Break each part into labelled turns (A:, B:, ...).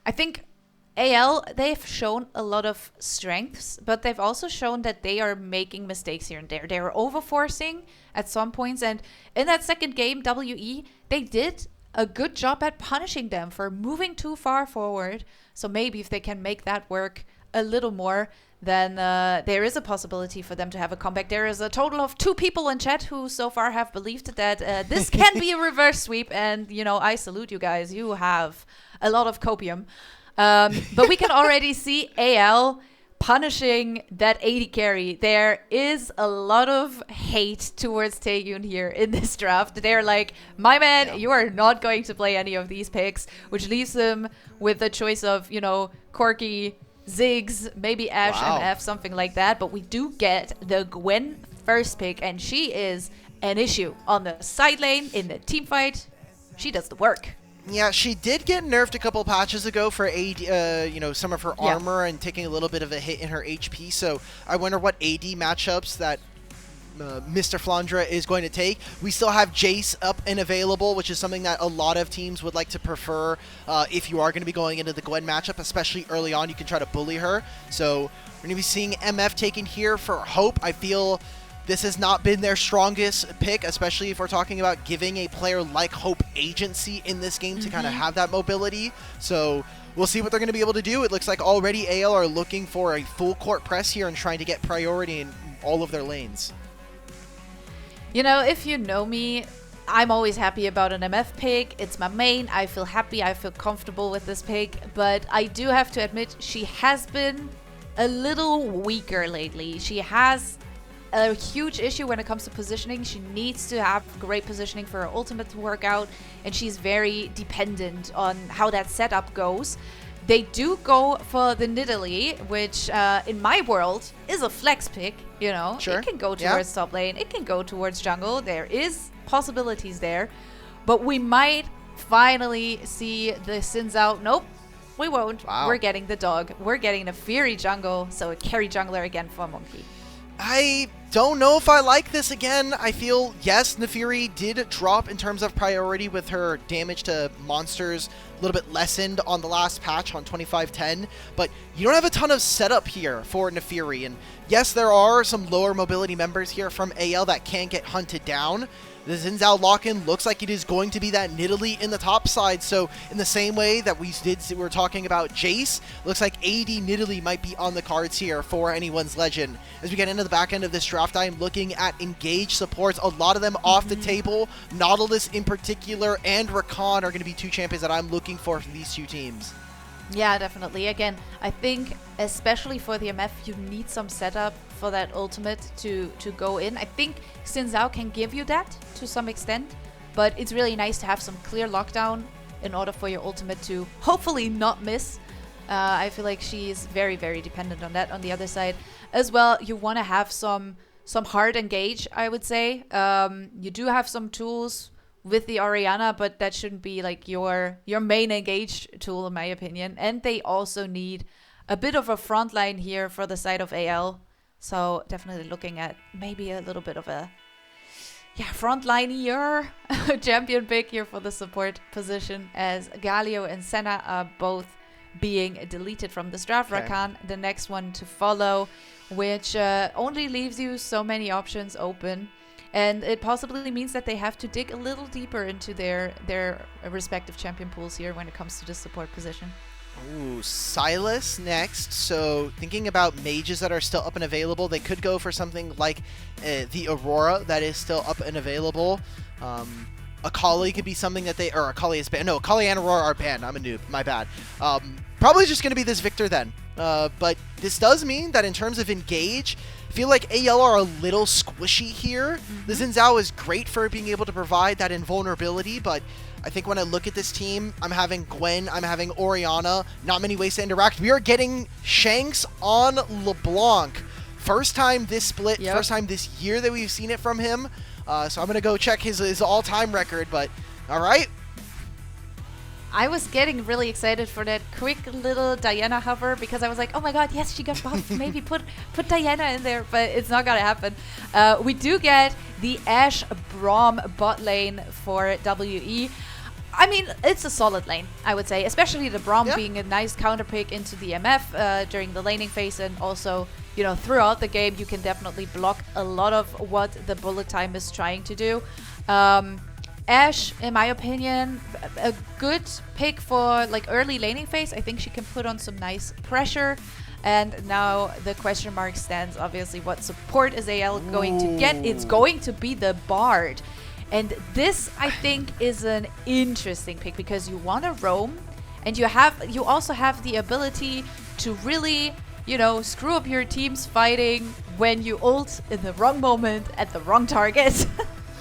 A: I think AL, they've shown a lot of strengths, but they've also shown that they are making mistakes here and there. They were overforcing at some points, and in that second game, WE, they did a good job at punishing them for moving too far forward. So maybe if they can make that work a little more, then there is a possibility for them to have a comeback. There is a total of 2 people in chat who so far have believed that this can be a reverse sweep, and, you know, I salute you guys. You have a lot of copium. But we can already see AL punishing that AD carry. There is a lot of hate towards Taeyoon here in this draft. They're like, my man, you are not going to play any of these picks, which leaves them with the choice of, you know, Corki, Ziggs, maybe Ashe and F, something like that. But we do get the Gwen first pick, and she is an issue on the side lane in the team fight. She does the work.
B: Yeah, she did get nerfed a couple patches ago for AD, you know, some of her armor and taking a little bit of a hit in her HP. So I wonder what AD matchups that Mr. Flandre is going to take. We still have Jace up and available, which is something that a lot of teams would like to prefer if you are going to be going into the Gwen matchup, especially early on. You can try to bully her. So we're going to be seeing MF taken here for Hope. I feel this has not been their strongest pick, especially if we're talking about giving a player like Hope agency in this game to kind of have that mobility. So we'll see what they're going to be able to do. It looks like already AL are looking for a full court press here and trying to get priority in all of their lanes.
A: You know, if you know me, I'm always happy about an MF pick. It's my main. I feel happy. I feel comfortable with this pick. But I do have to admit, she has been a little weaker lately. She has a huge issue when it comes to positioning. She needs to have great positioning for her ultimate to work out, and she's very dependent on how that setup goes. They do go for the Nidalee, which in my world is a flex pick, you know.
B: Sure.
A: It can go towards top lane, it can go towards jungle. There is possibilities there, but we might finally see the Sins out. Nope, we won't.
B: Wow.
A: We're getting the dog. We're getting a Fury jungle, so a carry jungler again for Monki.
B: I don't know if I like this again. I feel, yes, Nefiri did drop in terms of priority with her damage to monsters a little bit lessened on the last patch on 2510, but you don't have a ton of setup here for Nefiri. And yes, there are some lower mobility members here from AL that can get hunted down. The Xin Zhao lock-in looks like it is going to be that Nidalee in the top side. So in the same way that we were talking about Jace, looks like AD Nidalee might be on the cards here for anyone's legend. As we get into the back end of this draft, I am looking at engaged supports, a lot of them off the table. Nautilus in particular and Rakan are going to be 2 champions that I'm looking for from these 2 teams.
A: Yeah, definitely. Again, I think especially for the MF, you need some setup for that ultimate to go in. I think Xin Zhao can give you that to some extent, but it's really nice to have some clear lockdown in order for your ultimate to hopefully not miss. I feel like she's very, very dependent on that. On the other side as well, you want to have some hard engage, I would say. You do have some tools with the Orianna, but that shouldn't be like your main engaged tool in my opinion. And they also need a bit of a front line here for the side of AL. So definitely looking at maybe a little bit of a frontline-ier champion pick here for the support position, as Galio and Senna are both being deleted from this draft.
B: Okay.
A: Rakan, the next one to follow, which only leaves you so many options open. And it possibly means that they have to dig a little deeper into their respective champion pools here when it comes to the support position.
B: Ooh, Silas next. So thinking about mages that are still up and available, they could go for something like the Aurora that is still up and available. Akali could be something that they, or Akali is banned. No, Akali and Aurora are banned. I'm a noob. My bad. Probably just going to be this Victor then. But this does mean that in terms of engage, I feel like AL are a little squishy here. The Xin Zhao is great for being able to provide that invulnerability, but I think when I look at this team, I'm having Gwen, I'm having Orianna, not many ways to interact. We are getting Shanks on LeBlanc. First time this split, first time this year that we've seen it from him. So I'm going to go check his all-time record, but all right.
A: I was getting really excited for that quick little Diana hover because I was like, oh my god, yes, she got buffed. Maybe put Diana in there, but it's not going to happen. We do get the Ashe Braum bot lane for WE. I mean, it's a solid lane, I would say, especially the Braum
B: Yeah.
A: being a nice counter pick into the MF during the laning phase, and also, you know, throughout the game, you can definitely block a lot of what the bullet time is trying to do. Ashe, in my opinion, a good pick for like early laning phase. I think she can put on some nice pressure. And now the question mark stands, obviously, what support is AL going to get? It's going to be the Bard. And this, I think, is an interesting pick because you want to roam, and you also have the ability to really, you know, screw up your team's fighting when you ult in the wrong moment at the wrong target.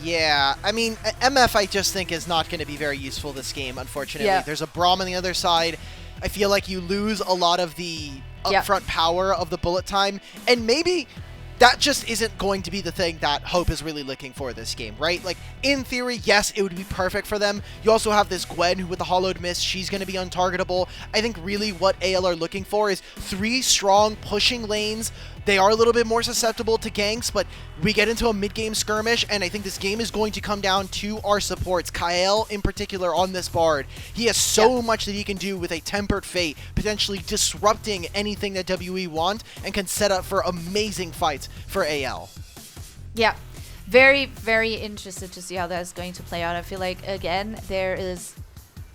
B: Yeah, I mean, MF I just think is not going to be very useful this game, unfortunately.
A: Yeah.
B: There's a Braum on the other side. I feel like you lose a lot of the upfront power of the bullet time, and maybe that just isn't going to be the thing that Hope is really looking for this game, right? Like, in theory, yes, it would be perfect for them. You also have this Gwen who, with the hollowed mist, she's going to be untargetable. I think really what AL are looking for is 3 strong pushing lanes. They are a little bit more susceptible to ganks, but we get into a mid-game skirmish, and I think this game is going to come down to our supports. Kael, in particular, on this Bard. He has so much that he can do with a Tempered Fate, potentially disrupting anything that WE want, and can set up for amazing fights for AL.
A: Yeah, very, very interested to see how that's going to play out. I feel like, again, there is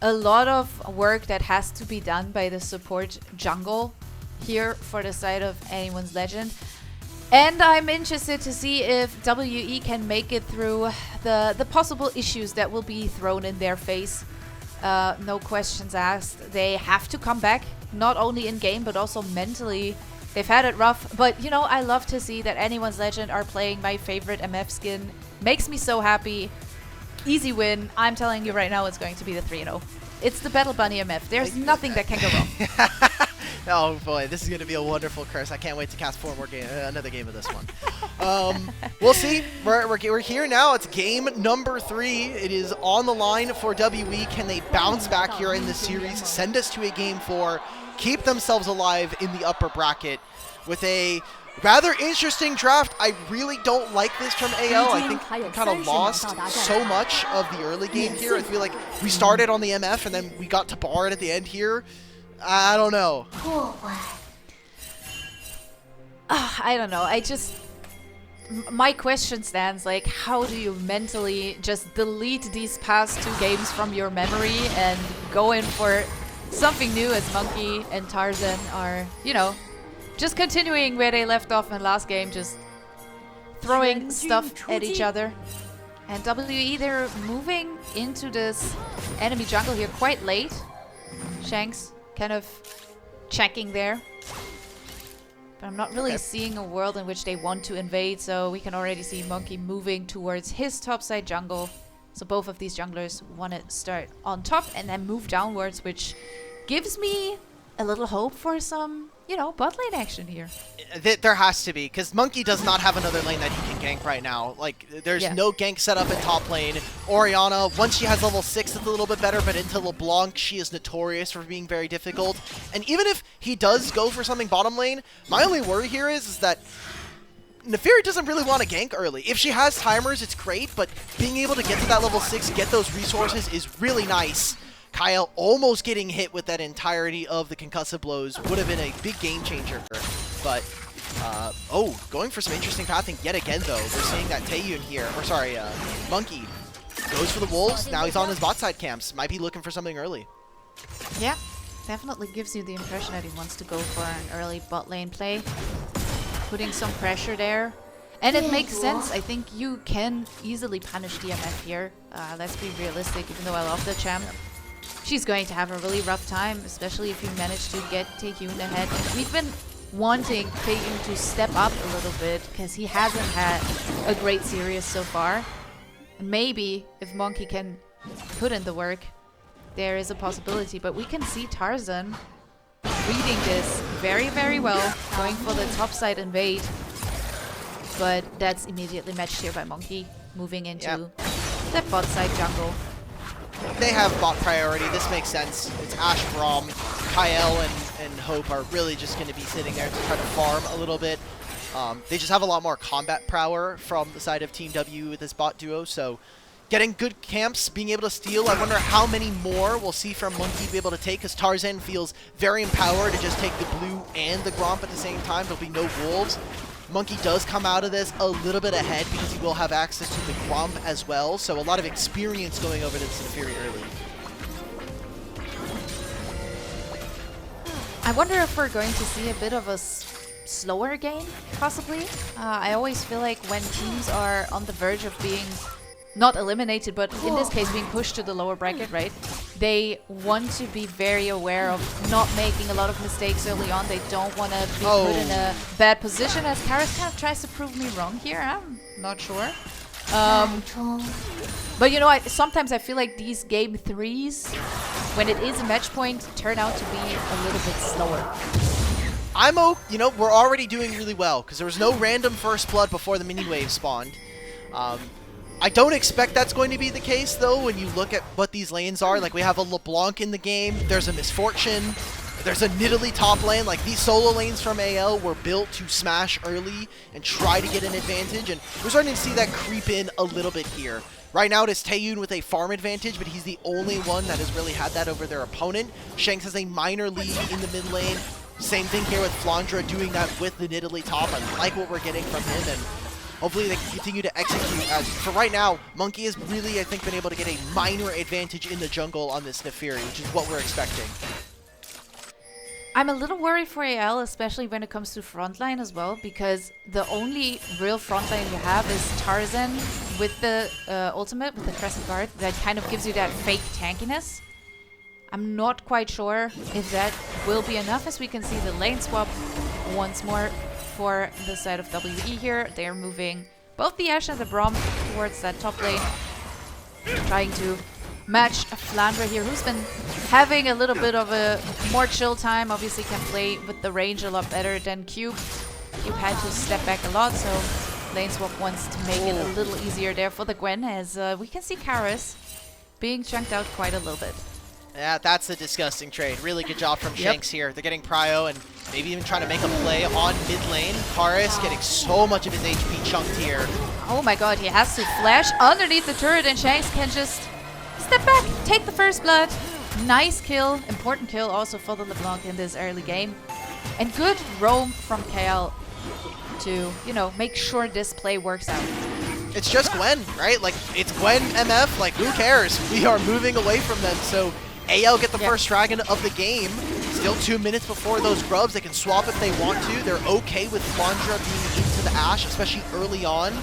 A: a lot of work that has to be done by the support jungle here for the side of Anyone's Legend. And I'm interested to see if WE can make it through the possible issues that will be thrown in their face. No questions asked. They have to come back, not only in game, but also mentally. They've had it rough, but you know, I love to see that Anyone's Legend are playing my favorite MF skin. Makes me so happy. Easy win. I'm telling you right now, it's going to be the 3-0. It's the Battle Bunny MF. There's nothing that can go wrong.
B: Oh boy, this is going to be a wonderful curse. I can't wait to cast 4 more another game of this one. We'll see. We're here now. It's game number 3. It is on the line for WE. Can they bounce back here in this series, send us to a game 4, keep themselves alive in the upper bracket with a rather interesting draft? I really don't like this from AL. I think we kind of lost so much of the early game here. I feel like we started on the MF and then we got to Bard at the end here. I don't know.
A: I don't know. My question stands, like, how do you mentally just delete these past 2 games from your memory and go in for something new as Monki and Tarzan are, you know, just continuing where they left off in the last game, just throwing stuff at each other. And WE, they're moving into this enemy jungle here quite late. Shanks kind of checking there. But I'm not really seeing a world in which they want to invade, so we can already see Monki moving towards his topside jungle. So both of these junglers want to start on top and then move downwards, which gives me a little hope for some, you know, bot lane action here.
B: There has to be, because Monki does not have another lane that he can gank right now. Like, there's no gank set up in top lane. Orianna, once she has level 6, it's a little bit better, but into LeBlanc, she is notorious for being very difficult. And even if he does go for something bottom lane, my only worry here is that Neferi doesn't really want to gank early. If she has timers, it's great, but being able to get to that level 6, get those resources is really nice. Kael almost getting hit with that entirety of the concussive blows would have been a big game changer. But, going for some interesting pathing yet again, though. We're seeing that Taeyoon here, or sorry, Monki goes for the wolves. Now he's on his bot side camps. Might be looking for something early.
A: Yeah, definitely gives you the impression that he wants to go for an early bot lane play. Putting some pressure there. And it makes sense. I think you can easily punish DMF here. Let's be realistic, even though I love the champ. She's going to have a really rough time, especially if you manage to get Taeyoon ahead. And we've been wanting Taeyoon to step up a little bit because he hasn't had a great series so far. Maybe if Monki can put in the work, there is a possibility. But we can see Tarzan reading this very, very well, going for the topside invade. But that's immediately matched here by Monki, moving into the bot side jungle.
B: They have bot priority. This makes sense. It's Ashe, Braum, Kael, and Hope are really just going to be sitting there to try to farm a little bit. They just have a lot more combat power from the side of Team W with this bot duo, so getting good camps, being able to steal. I wonder how many more we'll see from Monki be able to take, because Tarzan feels very empowered to just take the blue and the Gromp at the same time. There'll be no wolves. Monki does come out of this a little bit ahead because he will have access to the Gromp as well, so a lot of experience going over to the Naafiri early.
A: I wonder if we're going to see a bit of a slower game, possibly. I always feel like when teams are on the verge of being not eliminated, but in this case being pushed to the lower bracket, right? They want to be very aware of not making a lot of mistakes early on. They don't want to be put in a bad position, as Karis kind of tries to prove me wrong here. I'm not sure. But you know, sometimes I feel like these game 3s, when it is a match point, turn out to be a little bit slower.
B: You know, we're already doing really well because there was no random first blood before the mini wave spawned. I don't expect that's going to be the case, though, when you look at what these lanes are. Like, we have a LeBlanc in the game, there's a Misfortune, there's a Nidalee top lane. Like, these solo lanes from AL were built to smash early and try to get an advantage, and we're starting to see that creep in a little bit here. Right now it is Taeyoon with a farm advantage, but he's the only one that has really had that over their opponent. Shanks has a minor lead in the mid lane. Same thing here with Flandre doing that with the Nidalee top. I like what we're getting from him, and hopefully they can continue to execute. As for right now, Monki has really, I think, been able to get a minor advantage in the jungle on this Naafiri, which is what we're expecting.
A: I'm a little worried for AL, especially when it comes to frontline as well, because the only real frontline you have is Tarzan with the ultimate, with the Crescent Guard, that kind of gives you that fake tankiness. I'm not quite sure if that will be enough, as we can see the lane swap once more for the side of WE here. They're moving both the Ashe and the Braum towards that top lane, trying to match Flandre here, who's been having a little bit of a more chill time. Obviously can play with the range a lot better than Cube. Cube had to step back a lot, so lane swap wants to make it a little easier there for the Gwen, as we can see Karis being chunked out quite a little bit.
B: Yeah, that's a disgusting trade. Really good job from Shanks here. They're getting prio and maybe even trying to make a play on mid lane. Karis getting so much of his HP chunked here.
A: Oh my god, he has to flash underneath the turret, and Shanks can just step back, take the first blood. Nice kill, important kill also for the LeBlanc in this early game. And good roam from Kael to, you know, make sure this play works out.
B: It's just Gwen, right? Like, it's Gwen MF, like, who cares? We are moving away from them, so AL get the first dragon of the game. Still 2 minutes before those grubs. They can swap if they want to. They're okay with Flandre being into the Ashe, especially early on.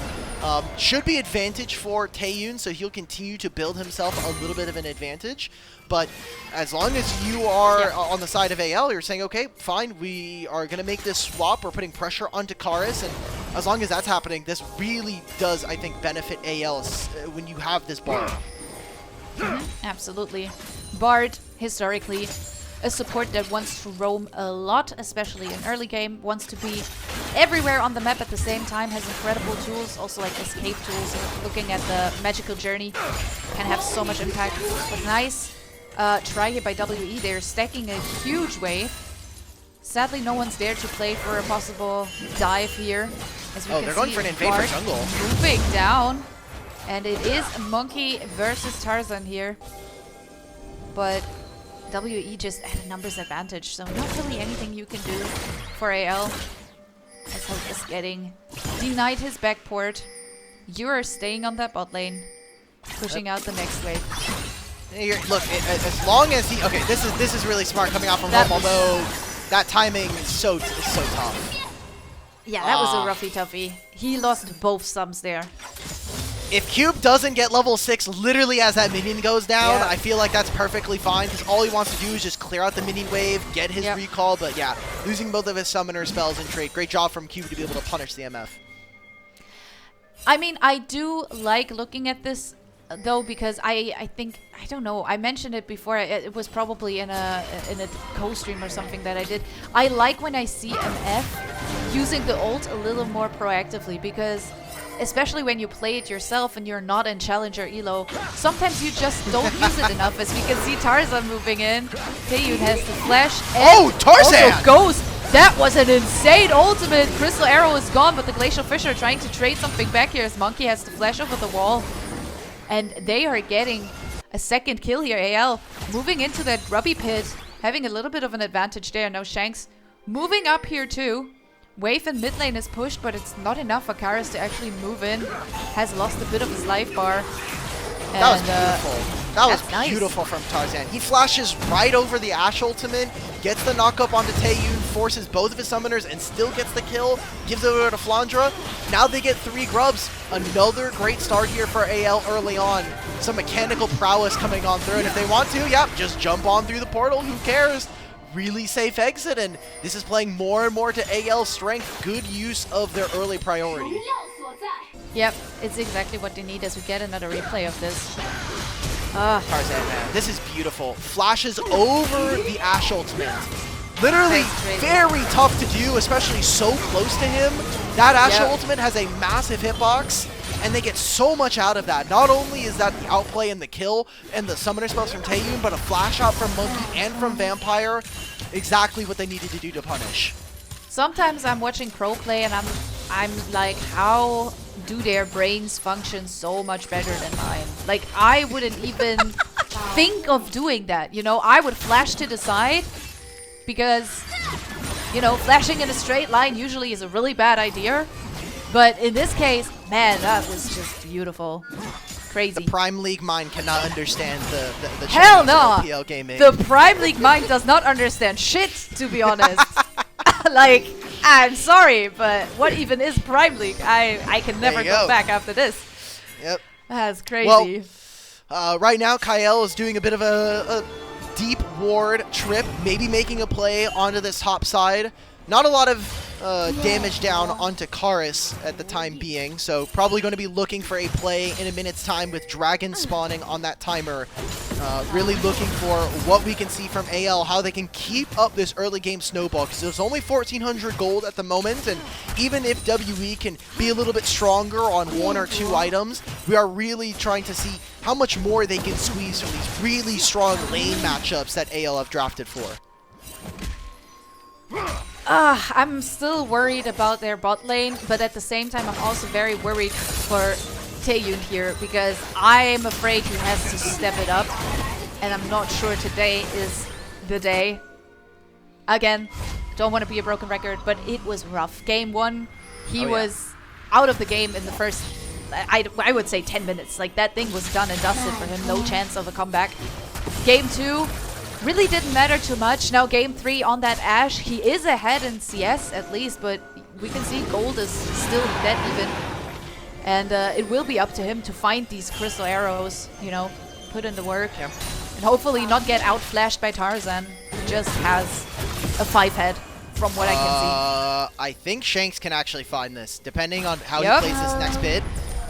B: Should be advantage for Taeyoon, so he'll continue to build himself a little bit of an advantage. But as long as you are on the side of AL, you're saying, okay, fine, we are going to make this swap. We're putting pressure onto Karis, and as long as that's happening, this really does, I think, benefit AL when you have this Bard.
A: Absolutely. Bard, historically, a support that wants to roam a lot, especially in early game, wants to be everywhere on the map at the same time, has incredible tools, also like escape tools. Looking at the magical journey can have so much impact. But nice try here by WE. They're stacking a huge wave. Sadly, no one's there to play for a possible dive here. As we can
B: they're going for an invade for jungle.
A: Moving down. And it is Monki versus Tarzan here. But WE just at a numbers advantage, so not really anything you can do for AL. As Hope is getting denied his backport. You are staying on that bot lane, pushing out the next wave.
B: Look, as long as he... Okay, this is really smart coming out from home, although that timing is so tough.
A: Yeah, that was a roughy toughie. He lost both subs there.
B: If Cube doesn't get level 6 literally as that minion goes down, I feel like that's perfectly fine, because all he wants to do is just clear out the minion wave, get his recall, but yeah, losing both of his summoner spells in trade. Great job from Cube to be able to punish the MF.
A: I mean, I do like looking at this, though, because I think, I don't know, I mentioned it before, it was probably in a co-stream or something that I did. I like when I see MF using the ult a little more proactively, because especially when you play it yourself and you're not in Challenger Elo, sometimes you just don't use it enough, as we can see Tarzan moving in. Taeyoon has the flash. And
B: Tarzan!
A: Also goes. That was an insane ultimate. Crystal Arrow is gone, but the Glacial Fisher trying to trade something back here as Monki has to flash over the wall. And they are getting a second kill here. AL moving into that grubby pit, having a little bit of an advantage there. Now Shanks moving up here too. Wave in mid lane is pushed, but it's not enough for Karis to actually move in. Has lost a bit of his life bar. And,
B: that was beautiful. That was beautiful
A: nice
B: from Tarzan. He flashes right over the Ashe ultimate, gets the knockup onto Taeyoon, forces both of his summoners, and still gets the kill. Gives it over to Flandre. Now they get 3 grubs. Another great start here for AL early on. Some mechanical prowess coming on through, and if they want to, yeah, just jump on through the portal. Who cares? Really safe exit, and this is playing more and more to AL's strength. Good use of their early priority.
A: Yep, it's exactly what they need as we get another replay of this.
B: Tarzan, man, this is beautiful. Flashes over the Ashe ultimate. Literally very tough to do, especially so close to him. That Ashe ultimate has a massive hitbox, and they get so much out of that. Not only is that the outplay and the kill and the summoner spells from Taeyoon, but a flash out from Monki and from Vampire. Exactly what they needed to do to punish.
A: Sometimes I'm watching pro play and I'm like, how do their brains function so much better than mine? Like, I wouldn't even think of doing that, you know? I would flash to the side because, you know, flashing in a straight line usually is a really bad idea. But in this case, man, that was just beautiful. Crazy.
B: The Prime League mind cannot understand the
A: hell no!
B: LPL gaming.
A: The Prime League mind does not understand shit, to be honest. Like, I'm sorry, but what even is Prime League? I can never go back after this.
B: Yep.
A: That's crazy.
B: Well, right now, Kael is doing a bit of a deep ward trip, maybe making a play onto this top side. Not a lot of damage down onto Karis at the time being, so probably going to be looking for a play in a minute's time with Dragon spawning on that timer. Really looking for what we can see from AL, how they can keep up this early game snowball, because there's only 1,400 gold at the moment, and even if WE can be a little bit stronger on 1 or 2 items, we are really trying to see how much more they can squeeze from these really strong lane matchups that AL have drafted for.
A: I'm still worried about their bot lane, but at the same time, I'm also very worried for Taeyoon here, because I'm afraid he has to step it up, and I'm not sure today is the day. Again, don't want to be a broken record, but it was rough. Game 1, he was out of the game in the first, I would say 10 minutes. Like, that thing was done and dusted for him. No chance of a comeback. Game 2, really didn't matter too much. Now game 3 on that Ashe, he is ahead in CS at least, but we can see gold is still dead even. And it will be up to him to find these crystal arrows, you know, put in the work.
B: Yep.
A: And hopefully not get outflashed by Tarzan, who just has a 5-head from what I can see.
B: I think Shanks can actually find this, depending on how he plays this next bid.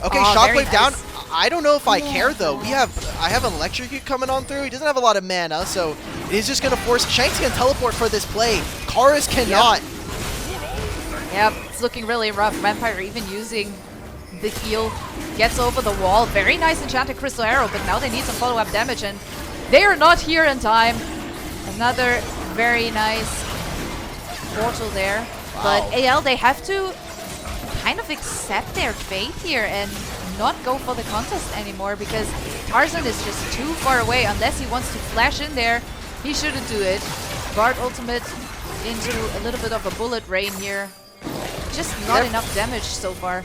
B: Okay,
A: oh,
B: Shockwave down.
A: Nice.
B: I don't know if I care though. I have an Electrocute coming on through. He doesn't have a lot of mana, so he's just gonna force. Shanks can teleport for this play. Karis cannot.
A: Yep, it's looking really rough. Vampire even using the heal, gets over the wall. Very nice enchanted crystal arrow, but now they need some follow-up damage, and they are not here in time. Another very nice portal there. Wow. But AL, they have to kind of accept their fate here and not go for the contest anymore, because Tarzan is just too far away. Unless he wants to flash in there, he shouldn't do it. Bard ultimate into a little bit of a bullet rain here. Just not enough damage so far.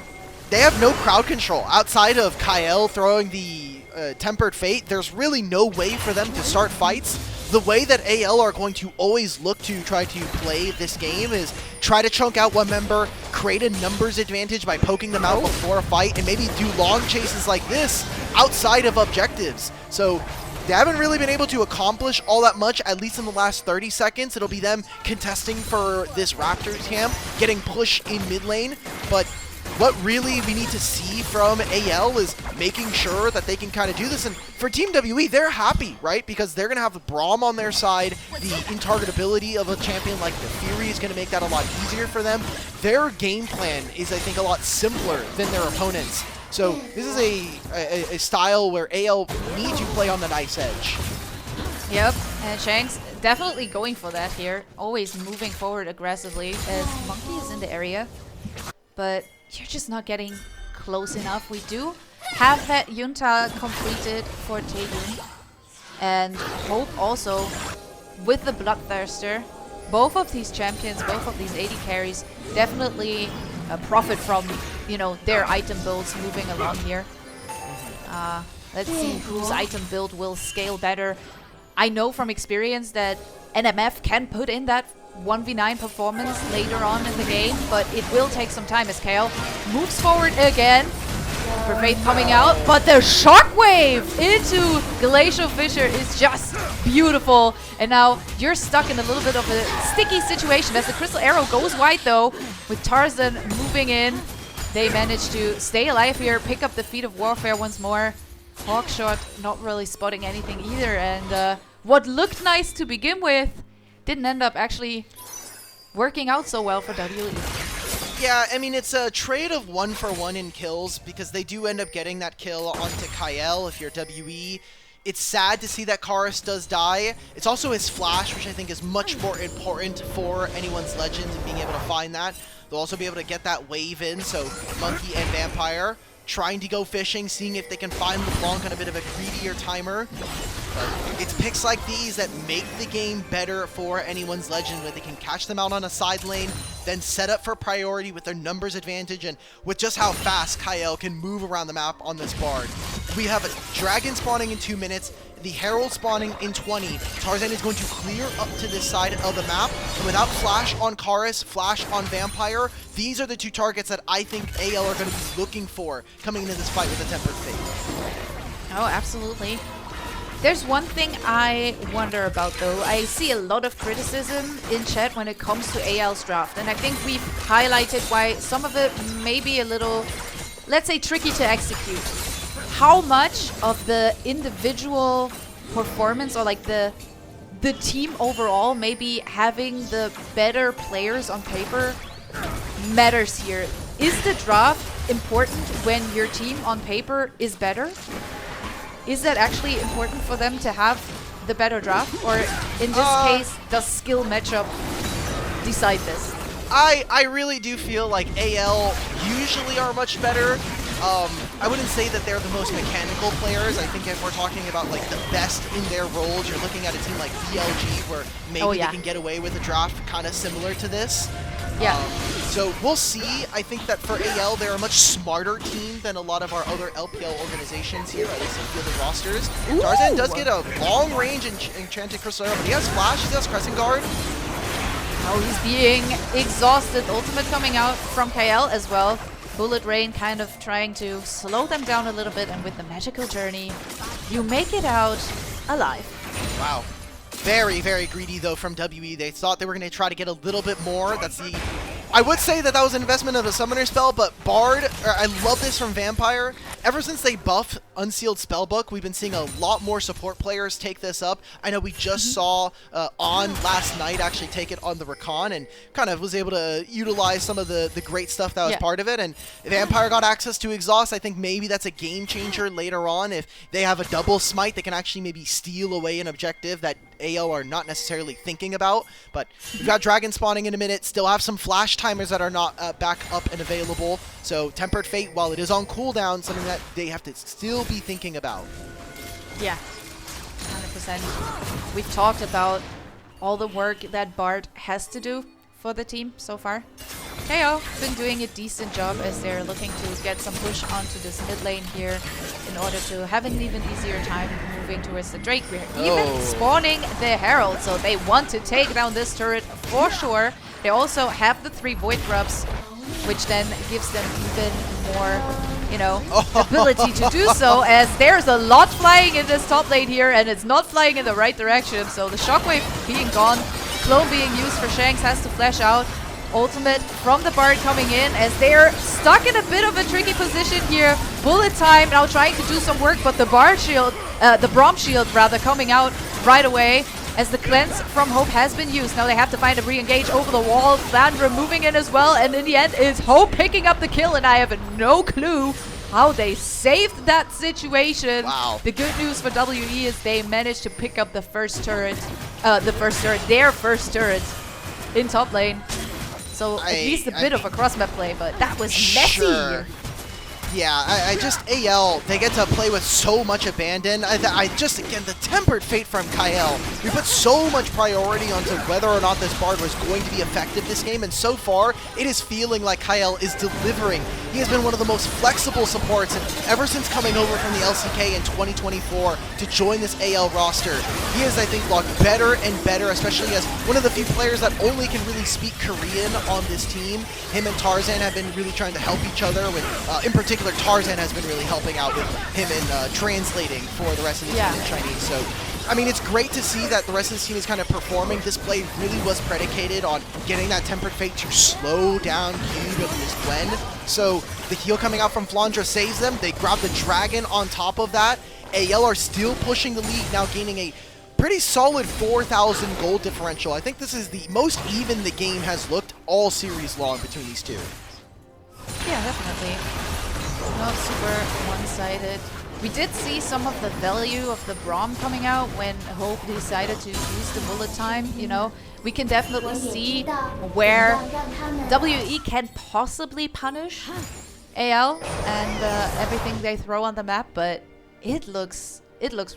B: They have no crowd control. Outside of Kael throwing the Tempered Fate, there's really no way for them to start fights. The way that AL are going to always look to try to play this game is try to chunk out one member, create a numbers advantage by poking them out before a fight, and maybe do long chases like this outside of objectives. So they haven't really been able to accomplish all that much, at least in the last 30 seconds. It'll be them contesting for this Raptors camp, getting pushed in mid lane, but what really we need to see from AL is making sure that they can kind of do this. And for Team WE, they're happy, right? Because they're going to have the Braum on their side. The in-targetability of a champion like the Fury is going to make that a lot easier for them. Their game plan is, I think, a lot simpler than their opponents. So this is a style where AL need to play on the nice edge.
A: Yep, and Shanks definitely going for that here. Always moving forward aggressively as Monki is in the area. But you're just not getting close enough. We do have that Yunta completed for Taeyoon. And Hope also with the Bloodthirster. Both of these champions, both of these AD carries definitely profit from, you know, their item builds moving along here. Let's see whose item build will scale better. I know from experience that NMF can put in that 1v9 performance later on in the game, but it will take some time as Kael moves forward again. For Faith coming out, but the shockwave into Glacial Fissure is just beautiful. And now you're stuck in a little bit of a sticky situation as the Crystal Arrow goes wide though, with Tarzan moving in. They manage to stay alive here, pick up the Feet of Warfare once more. Hawkshot not really spotting anything either, and what looked nice to begin with didn't end up actually working out so well for WE.
B: Yeah, I mean, it's a trade of 1-for-1 in kills because they do end up getting that kill onto Kael if you're WE. It's sad to see that Karis does die. It's also his flash, which I think is much more important for anyone's Legends and being able to find that. They'll also be able to get that wave in, so Monki and Vampire trying to go fishing, seeing if they can find LeBlanc on a bit of a greedier timer. But it's picks like these that make the game better for anyone's Legend, where they can catch them out on a side lane, then set up for priority with their numbers advantage, and with just how fast Kael can move around the map on this Bard. We have a Dragon spawning in 2 minutes, the Herald spawning in 20. Tarzan is going to clear up to this side of the map, and without Flash on Karis, Flash on Vampire, these are the two targets that I think AL are going to be looking for coming into this fight with the Tempered Fate.
A: Oh, absolutely. There's one thing I wonder about though. I see a lot of criticism in chat when it comes to AL's draft, and I think we've highlighted why some of it may be a little, let's say, tricky to execute. How much of the individual performance or like the team overall, maybe having the better players on paper matters here? Is the draft important when your team on paper is better? Is that actually important for them to have the better draft? Or in this case, does skill matchup decide this?
B: I really do feel like AL usually are much better. I wouldn't say that they're the most mechanical players. I think if we're talking about like the best in their roles, you're looking at a team like VLG where maybe they can get away with a draft kind of similar to this.
A: Yeah.
B: So we'll see. I think that for AL, they're a much smarter team than a lot of our other LPL organizations here, at least in field of rosters. Ooh. Tarzan does get a long range Enchanted Crystal Arrow, but he has Flash, he has Crescent Guard.
A: Oh, he's being exhausted. Ultimate coming out from Kael as well. Bullet Rain kind of trying to slow them down a little bit, and with the Magical Journey, you make it out alive.
B: Wow. Very, very greedy, though, from WE. They thought they were going to try to get a little bit more. That's the... I would say that that was an investment of a Summoner spell, but Bard... I love this from Vampire. Ever since they buffed Unsealed Spellbook, we've been seeing a lot more support players take this up. I know we just saw On last night actually take it on the Recon and kind of was able to utilize some of the great stuff that was part of it. And Vampire got access to Exhaust. I think maybe that's a game changer later on. If they have a double smite, they can actually maybe steal away an objective that AO are not necessarily thinking about. But we've got Dragon spawning in a minute, still have some flash timers that are not back up and available. So Tempered Fate, while it is on cooldown, something that they have to still be thinking about.
A: Yeah, 100%. We've talked about all the work that Bard has to do for the team so far. KO been doing a decent job as they're looking to get some push onto this mid lane here in order to have an even easier time moving towards the Drake. We're even spawning the Herald, so they want to take down this turret for sure. They also have the 3 Void Grubs, which then gives them even more, you know, ability to do so, as there's a lot flying in this top lane here, and it's not flying in the right direction. So the Shockwave being gone, Clone being used for Shanks has to flash out. Ultimate from the Bard coming in as they're stuck in a bit of a tricky position here. Bullet time now trying to do some work, but the Bard shield, the Braum shield rather, coming out right away as the cleanse from Hope has been used. Now they have to find a re-engage over the wall. Flandre moving in as well, and in the end it's Hope picking up the kill, and I have no clue how they saved that situation.
B: Wow.
A: The good news for WE is they managed to pick up the first turret, their first turret in top lane. So at least a bit of a cross-map play, but that was messy.
B: Sure. Yeah, I just, AL, they get to play with so much abandon. I just, again, the tempered fate from Kael. We put so much priority onto whether or not this Bard was going to be effective this game, and so far, it is feeling like Kael is delivering. He has been one of the most flexible supports, and ever since coming over from the LCK in 2024 to join this AL roster, he has, I think, looked better and better, especially as one of the few players that only can really speak Korean on this team. Him and Tarzan have been really trying to help each other with, in particular, Tarzan has been really helping out with him in translating for the rest of the team in Chinese. So, I mean, it's great to see that the rest of the team is kind of performing. This play really was predicated on getting that Tempered Fate to slow down Cube and this Gwen. So, the heal coming out from Flandre saves them. They grab the Dragon on top of that. AL are still pushing the lead, now gaining a pretty solid 4,000 gold differential. I think this is the most even the game has looked all series long between these two.
A: Yeah, definitely. Not super one-sided. We did see some of the value of the Braum coming out when Hope decided to use the bullet time, you know. We can definitely see where WE can possibly punish AL and everything they throw on the map, but it looks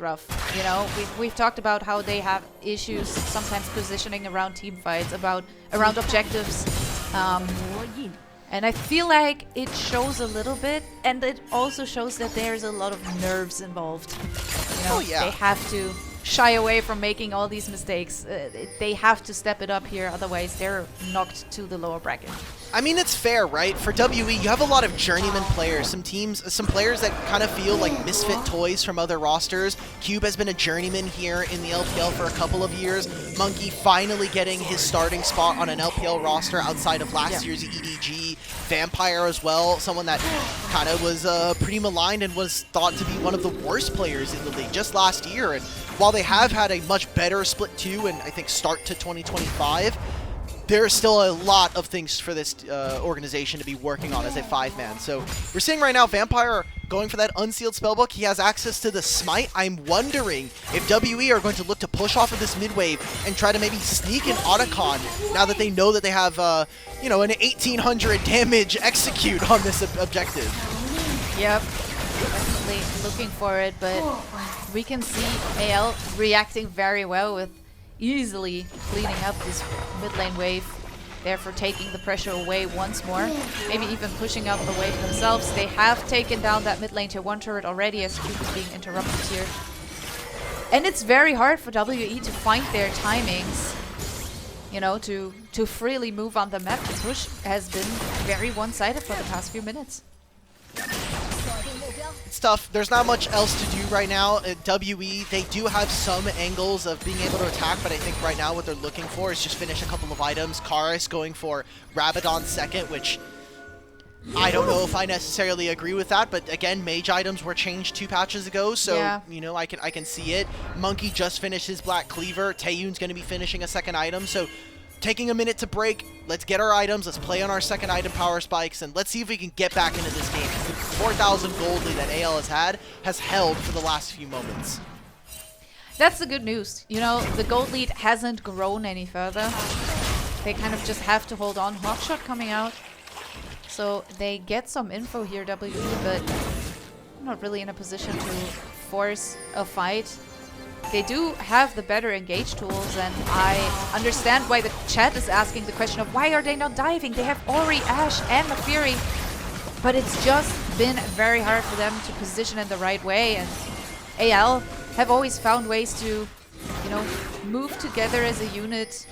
A: rough, you know. We've talked about how they have issues sometimes positioning around team fights, around objectives. And I feel like it shows a little bit, and it also shows that there's a lot of nerves involved. You know, they have to shy away from making all these mistakes. They have to step it up here, otherwise they're knocked to the lower bracket.
B: I mean, it's fair, right? For WE, you have a lot of journeyman players, some players that kind of feel like misfit toys from other rosters. Cube has been a journeyman here in the LPL for a couple of years. Monki finally getting his starting spot on an LPL roster outside of last year's EDG. Vampire as well, someone that kind of was pretty maligned and was thought to be one of the worst players in the league just last year. And while they have had a much better split 2 and I think start to 2025, there's still a lot of things for this organization to be working on as a 5-man. So we're seeing right now Vampire going for that unsealed spellbook. He has access to the Smite. I'm wondering if WE are going to look to push off of this mid-wave and try to maybe sneak an Otacon now that they know that they have, you know, an 1800 damage execute on this objective.
A: Yep, definitely looking for it, but we can see AL reacting very well with easily cleaning up this mid lane wave, therefore taking the pressure away once more, maybe even pushing up the wave themselves. They have taken down that mid lane tier 1 turret already as Cube is being interrupted here. And it's very hard for WE to find their timings, you know, to freely move on the map. The push has been very one-sided for the past few minutes.
B: It's tough. There's not much else to do right now. At WE, they do have some angles of being able to attack, but I think right now what they're looking for is just finish a couple of items. Karis going for Rabadon second, which I don't know if I necessarily agree with that, but again, mage items were changed 2 patches ago, so you know, I can see it. Monki just finished his Black Cleaver. Taeyoon's going to be finishing a second item, so taking a minute to break, let's get our items, let's play on our second item power spikes, and let's see if we can get back into this game. The 4,000 gold lead that AL has held for the last few moments.
A: That's the good news. You know, the gold lead hasn't grown any further. They kind of just have to hold on. Hawkshot coming out. So they get some info here, WE, but not really in a position to force a fight. They do have the better engage tools, and I understand why the chat is asking the question of why are they not diving? They have Ori, Ashe, and McFury, but it's just been very hard for them to position in the right way, and AL have always found ways to, you know, move together as a unit.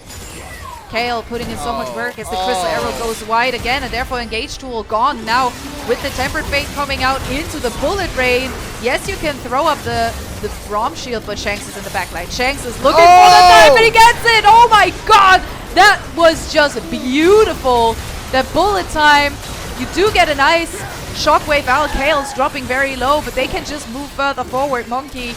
A: Kael putting in so much work as the Crystal Arrow goes wide again, and therefore engage tool gone now with the Tempered Fate coming out into the bullet rain. Yes, you can throw up the Braum shield, but Shanks is in the backline. Shanks is looking for the time, and he gets it! Oh my god! That was just beautiful. That bullet time. You do get a nice shockwave out. Kael's dropping very low, but they can just move further forward. Monki,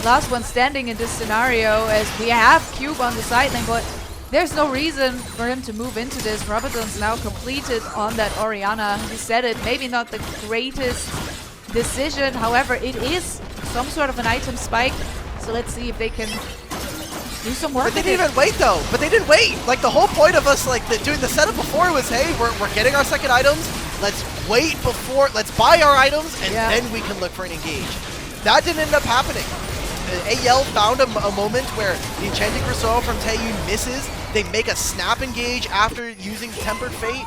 A: last one standing in this scenario, as we have Cube on the side lane, but there's no reason for him to move into this. Rabadon's now completed on that Orianna. You said it, maybe not the greatest decision. However, it is some sort of an item spike. So let's see if they can do some work.
B: But they didn't even wait though. But they didn't wait. Like the whole point of us doing the setup before was, hey, we're getting our second items. let's wait before, let's buy our items, and then we can look for an engage. That didn't end up happening. AL found a moment where the Enchanted Crystal from Taeyoon misses. They make a snap engage after using Tempered Fate.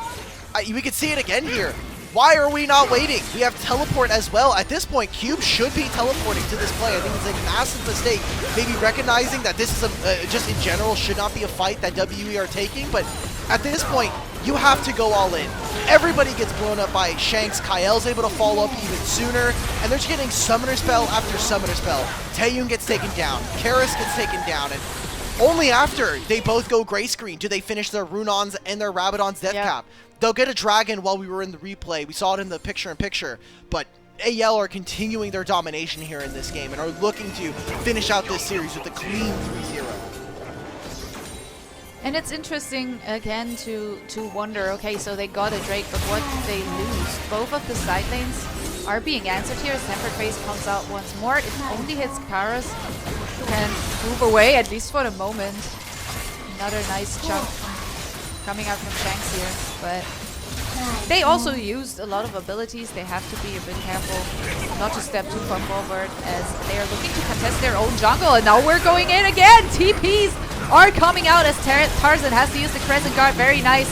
B: We could see it again here. Why are we not waiting? We have teleport as well. At this point, Cube should be teleporting to this play. I think it's a massive mistake. Maybe recognizing that this is just in general should not be a fight that WE are taking, but at this point, you have to go all in. Everybody gets blown up by Shanks. Kael's able to follow up even sooner, and they're just getting summoner spell after summoner spell. Taeyoon gets taken down. Karis gets taken down, and only after they both go gray screen do they finish their Runons and their Rabadon's death cap. They'll get a dragon while we were in the replay. We saw it in the picture-in-picture, but AL are continuing their domination here in this game and are looking to finish out this series with a clean 3-0.
A: And it's interesting, again, to wonder, okay, so they got a Drake, but what did they lose? Both of the side lanes are being answered here. Tempered Phase comes out once more. It only hits Karis, can move away, at least for the moment. Another nice jump coming out from Shanks here, but they also used a lot of abilities. They have to be a bit careful not to step too far forward as they are looking to contest their own jungle, and now we're going in again. TPs are coming out as Tarzan has to use the Crescent Guard. Very nice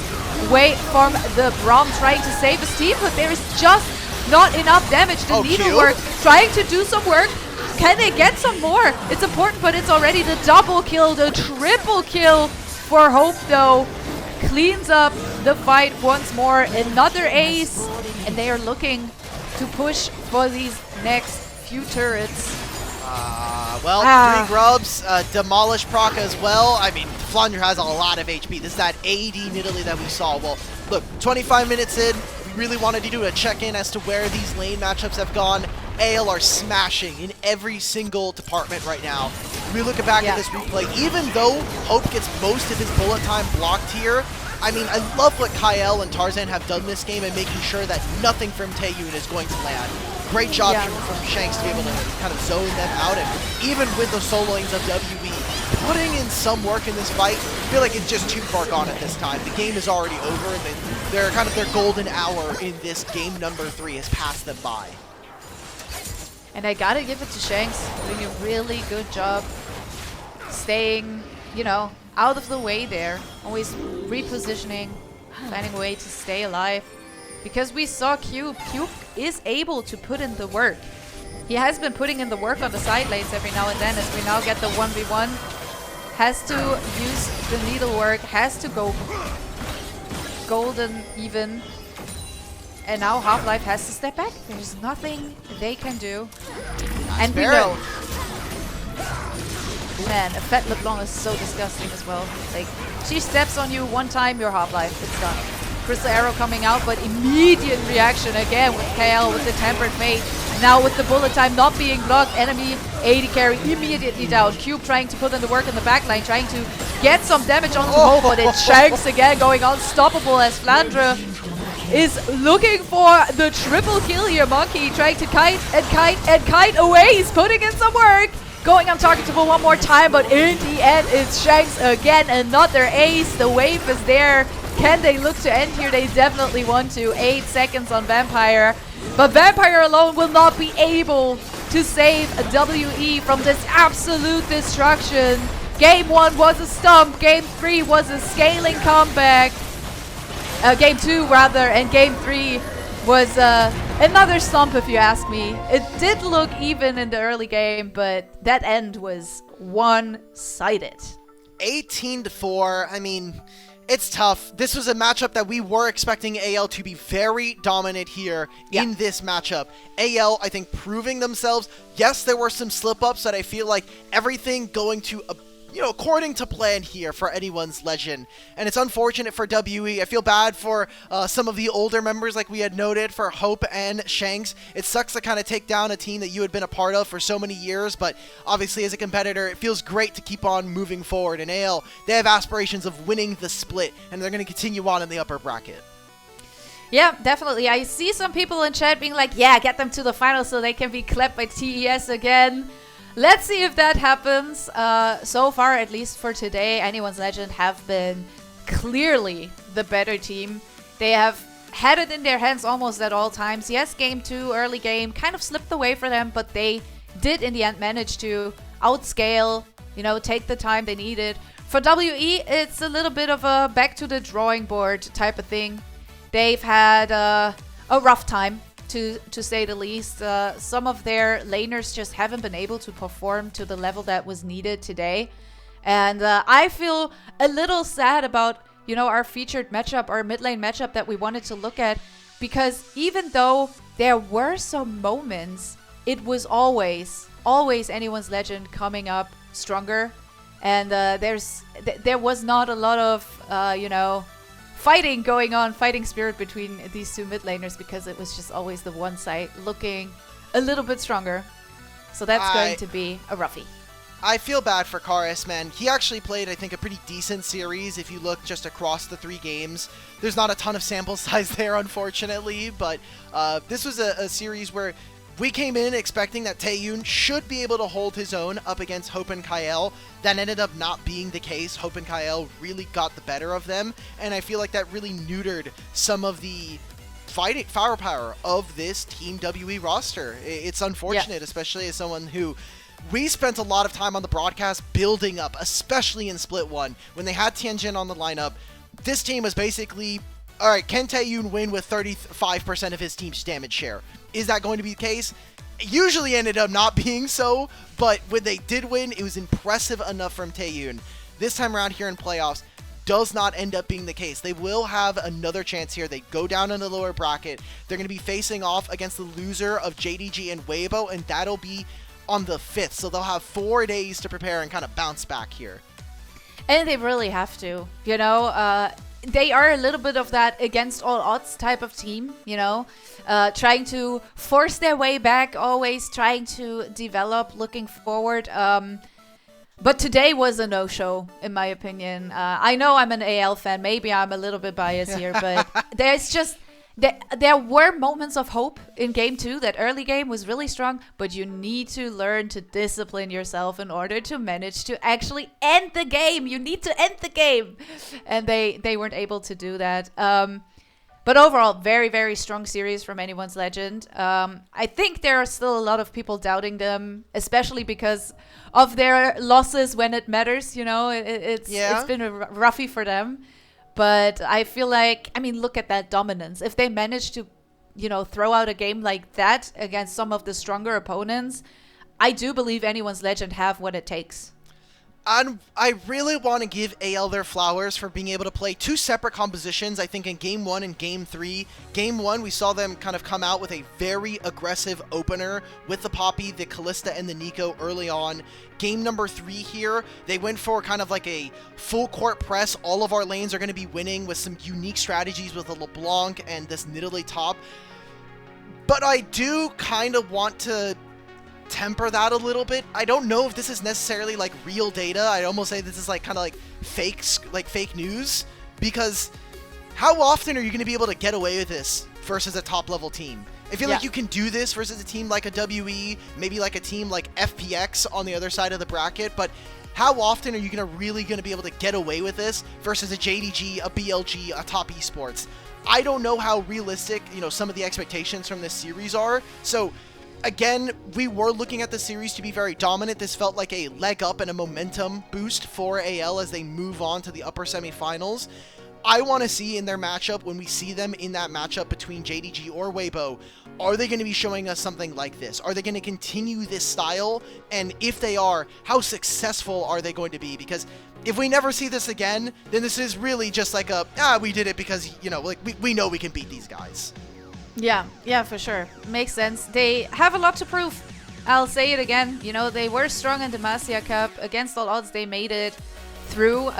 A: way from the Braum trying to save his team, but there is just not enough damage. The needlework trying to do some work. Can they get some more? It's important, but it's already the double kill, the triple kill for Hope though. Cleans up the fight once more. Another ace, and they are looking to push for these next few turrets.
B: 3 grubs, demolish proc as well. I mean, Flandre has a lot of HP. This is that AD Nidalee that we saw. Well, look, 25 minutes in, we really wanted to do a check-in as to where these lane matchups have gone. AL are smashing in every single department right now. We look back at this replay, even though Hope gets most of his bullet time blocked here, I mean, I love what Kael and Tarzan have done this game and making sure that nothing from Taeyoon is going to land. Great job from Shanks to be able to kind of zone them out, and even with the soloings of WE, putting in some work in this fight, I feel like it's just too far gone at this time. The game is already over, and they're kind of their golden hour in this game number 3 has passed them by.
A: And I gotta give it to Shanks, doing a really good job staying, you know, out of the way there. Always repositioning, finding a way to stay alive. Because we saw Cube. Cube is able to put in the work. He has been putting in the work on the side lanes every now and then as we now get the 1v1. Has to use the needlework, has to go golden even. And now Half-Life has to step back. There's nothing they can do. And we know. Man, a Fat LeBlanc is so disgusting as well. Like, she steps on you one time, you're Half-Life. It's done. Crystal Arrow coming out, but immediate reaction again with Kael with the Tempered Fate. Now with the bullet time not being blocked, enemy AD carry immediately down. Cube trying to put in the work in the backline, trying to get some damage onto Hope, but it's Shanks again going unstoppable as Flandre is looking for the triple kill here. Monki trying to kite away. He's putting in some work. Going untargetable one more time, but in the end, it's Shanks again. Another ace. The wave is there. Can they look to end here? They definitely want to. 8 seconds on Vampire. But Vampire alone will not be able to save WE from this absolute destruction. Game 1 was a stump. Game 3 was a scaling comeback. Game 2 rather, and Game 3 was another stump if you ask me. It did look even in the early game, but that end was one-sided.
B: 18-4, I mean, it's tough. This was a matchup that we were expecting AL to be very dominant here in this matchup. AL, I think, proving themselves. Yes, there were some slip-ups that I feel like everything going to according to plan here for anyone's legend. And it's unfortunate for WE. I feel bad for some of the older members like we had noted for Hope and Shanks. It sucks to kind of take down a team that you had been a part of for so many years, but obviously as a competitor, it feels great to keep on moving forward. And AL, they have aspirations of winning the split, and they're going to continue on in the upper bracket.
A: Yeah, definitely. I see some people in chat being like, yeah, get them to the finals so they can be clapped by TES again. Let's see if that happens. So far, at least for today, Anyone's Legend have been clearly the better team. They have had it in their hands almost at all times. Yes, game 2, early game, kind of slipped away for them, but they did in the end manage to outscale, take the time they needed. For WE, it's a little bit of a back to the drawing board type of thing. They've had a rough time, to say the least. Some of their laners just haven't been able to perform to the level that was needed today. And I feel a little sad about, our featured matchup, our mid lane matchup that we wanted to look at. Because even though there were some moments, it was always anyone's legend coming up stronger. And there was not a lot of, fighting going on, fighting spirit between these two mid laners, because it was just always the one side looking a little bit stronger. So that's going to be a roughie.
B: I feel bad for Karis, man. He actually played, I think, a pretty decent series if you look just across the 3 games. There's not a ton of sample size there, unfortunately, but this was a series where we came in expecting that Taeyoon should be able to hold his own up against Hope and Kael. That ended up not being the case. Hope and Kael really got the better of them, and I feel like that really neutered some of the firepower of this Team WE roster. It's unfortunate, especially as someone who... We spent a lot of time on the broadcast building up, especially in Split 1. When they had Tianjin on the lineup, this team was basically, all right, can Taeyoon win with 35% of his team's damage share? Is that going to be the case? It usually ended up not being so, but when they did win, it was impressive enough from Taeyoon. This time around here in playoffs, does not end up being the case. They will have another chance here. They go down in the lower bracket. They're going to be facing off against the loser of JDG and Weibo, and that'll be on the 5th, so they'll have 4 days to prepare and kind of bounce back here.
A: And they really have to, they are a little bit of that against all odds type of team, trying to force their way back, always trying to develop, looking forward. But today was a no-show, in my opinion. I know I'm an AL fan, maybe I'm a little bit biased here, but there's just... There were moments of hope in game 2. That early game was really strong, but you need to learn to discipline yourself in order to manage to actually end the game. You need to end the game. And they weren't able to do that. But overall, very, very strong series from Anyone's Legend. I think there are still a lot of people doubting them, especially because of their losses when it matters. It's been a roughie for them. But I feel like, look at that dominance. If they manage to, throw out a game like that against some of the stronger opponents, I do believe Anyone's Legend have what it takes.
B: I really want to give AL their flowers for being able to play 2 separate compositions, I think, in Game 1 and Game 3. Game 1, we saw them kind of come out with a very aggressive opener with the Poppy, the Kalista, and the Nico early on. Game number 3 here, they went for kind of like a full court press. All of our lanes are going to be winning with some unique strategies with the LeBlanc and this Nidalee top. But I do kind of want to temper that a little bit. I don't know if this is necessarily like real data. I'd almost say this is like kind of like fake news, because how often are you going to be able to get away with this versus a top level team? I feel like you can do this versus a team like a WE, maybe like a team like FPX on the other side of the bracket, but how often are you really going to be able to get away with this versus a JDG, a BLG, a top esports? I don't know how realistic, some of the expectations from this series are. So again, we were looking at the series to be very dominant. This felt like a leg up and a momentum boost for AL as they move on to the upper semifinals. I want to see in their matchup, when we see them in that matchup between JDG or Weibo, are they going to be showing us something like this? Are they going to continue this style? And if they are, how successful are they going to be? Because if we never see this again, then this is really just like we did it because, we know we can beat these guys.
A: Yeah, for sure. Makes sense. They have a lot to prove. I'll say it again. They were strong in the Demacia Cup. Against all odds, they made it through.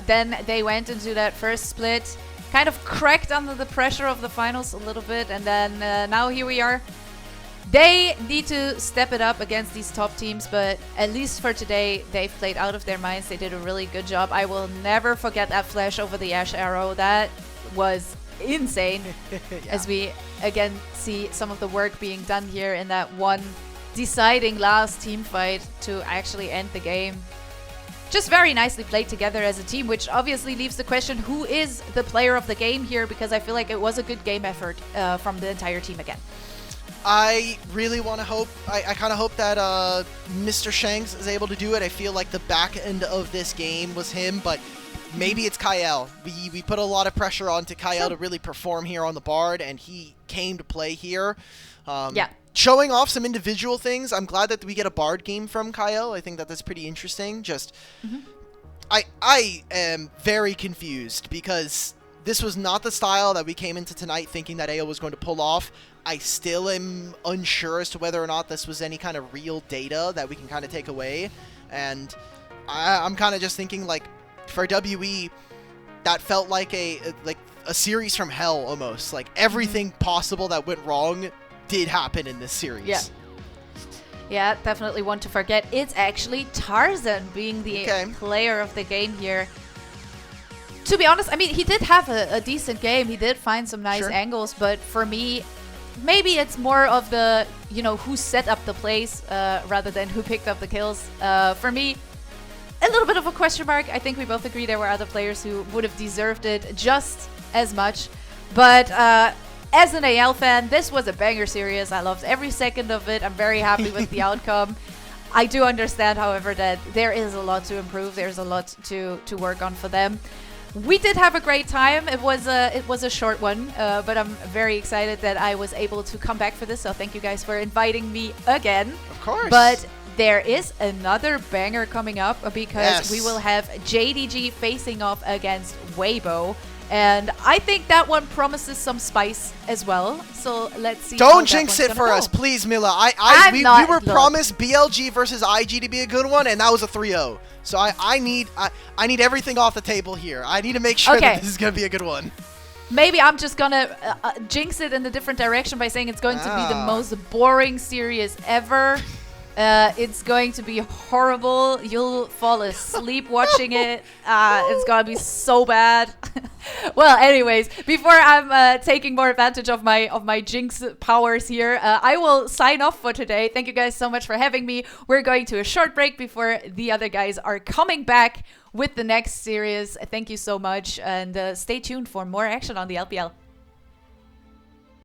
A: Then they went into that first split, kind of cracked under the pressure of the finals a little bit, and then now here we are. They need to step it up against these top teams, but at least for today, they've played out of their minds. They did a really good job. I will never forget that flash over the Ash arrow. That was insane. As we again see some of the work being done here in that one deciding last team fight to actually end the game. just very nicely played together as a team, which obviously leaves the question, who is the player of the game here? Because I feel like it was a good game effort from the entire team again.
B: I really want to hope, I kind of hope that Mr. Shanks is able to do it. I feel like the back end of this game was him, but maybe it's Kael. We put a lot of pressure onto Kael to really perform here on the Bard, and he came to play here.
A: Yeah.
B: Showing off some individual things. I'm glad that we get a Bard game from Kael. I think that that's pretty interesting. Just, I am very confused because this was not the style that we came into tonight thinking that AO was going to pull off. I still am unsure as to whether or not this was any kind of real data that we can kind of take away. And I'm kind of just thinking, like, for WE, that felt like a series from hell almost. Like, everything possible that went wrong did happen in this series.
A: Yeah. Yeah, definitely one to forget. It's actually Tarzan being the player of the game here. To be honest, I mean, he did have a decent game. He did find some nice angles, but for me, maybe it's more of the, you know, who set up the plays rather than who picked up the kills. For me, a little bit of a question mark. I think we both agree there were other players who would have deserved it just as much. But as an AL fan, this was a banger series. I loved every second of it. I'm very happy with the outcome. I do understand, however, that there is a lot to improve. There's a lot to work on for them. We did have a great time. It was a short one, but I'm very excited that I was able to come back for this. So thank you guys for inviting me again.
B: Of course.
A: But there is another banger coming up because we will have JDG facing off against Weibo. And I think that one promises some spice as well. So let's see.
B: Don't jinx it for us, please, Mila. We were promised BLG versus IG to be a good one, and that was a 3-0. So I need everything off the table here. I need to make sure that this is going to be a good one.
A: Maybe I'm just going to jinx it in a different direction by saying it's going to be the most boring series ever. It's going to be horrible. You'll fall asleep watching it. It's going to be so bad. Well, anyways, before I'm taking more advantage of my jinx powers here, I will sign off for today. Thank you guys so much for having me. We're going to a short break before the other guys are coming back with the next series. Thank you so much, and stay tuned for more action on the LPL.